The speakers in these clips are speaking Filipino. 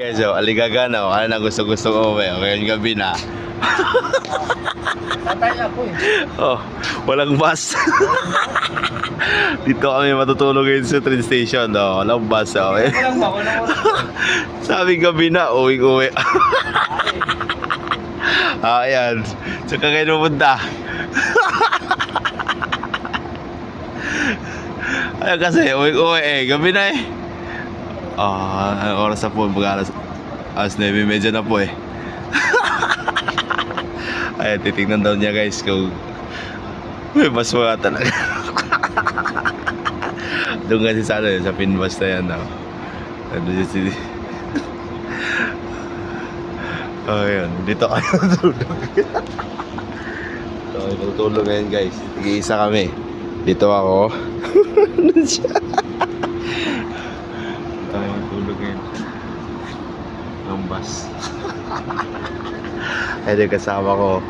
Guys, so, aligaga na. Ano na gusto-gusto ko ba? Okay, yung gabi na. Tatay ako eh. Oh, walang bus. Dito kami matutulog ngayon sa train station. Oh, walang bus. Okay. Walang ba? Walang oras. Sabi gabi na, uwi-uwi. Ayan. Saan ka kayo pupunta? Ayan kasi, uwi-uwi eh. Gabi na eh. Oras na po. Alas 9:30 na po eh. Ayan, titignan daw niya guys kung may mas mga talaga. Doon kasi sa ano, sa Pinbus na yan. Doon si... Ayun, dito kayo tutulog. So, tutulog ngayon guys. Tig-isa kami. Dito ako. Doon siya. Dito kayo tutulog ngayon. Ang bus. Ay, yung kasama ko.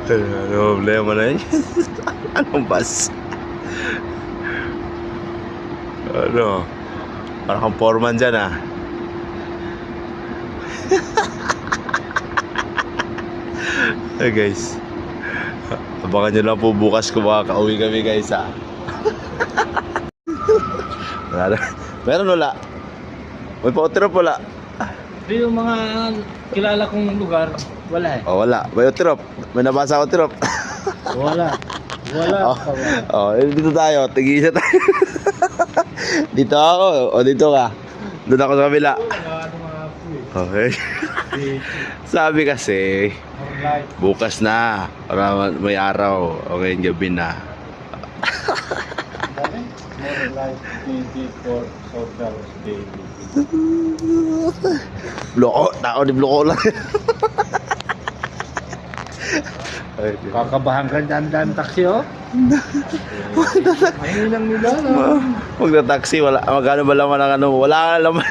Ano problema na yun? Anong bus? Ano? Parang kang foreman dyan ah. Hey guys, abangan nyo lang po bukas kung makaka-uwi kami guys ah. Meron wala? May pa-utirop wala? Pero yung mga kilala kong lugar, wala eh. Oh wala, may utirop. May nabasa ko utirop. Wala. Wala. Oh, dito tayo, tig-isa tayo. Dito ako, o dito ka. Doon ako sa kabila. Okay. Sabi kasi, bukas na, para may araw, okay, gabi na. More like 24 social daily. Bloko, tao di bloko lang. Kakabahan ka dyan taxi oh. Ayun lang nila Magta-taxi, wala, magkano ba laman ng ano, wala nga laman.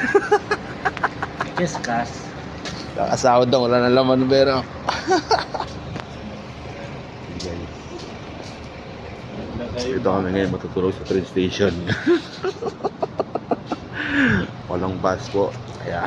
Yes, cash. Nakasahod daw, wala na laman pero. Ito kami ngayon matutulog sa train station. Walang bus po, kaya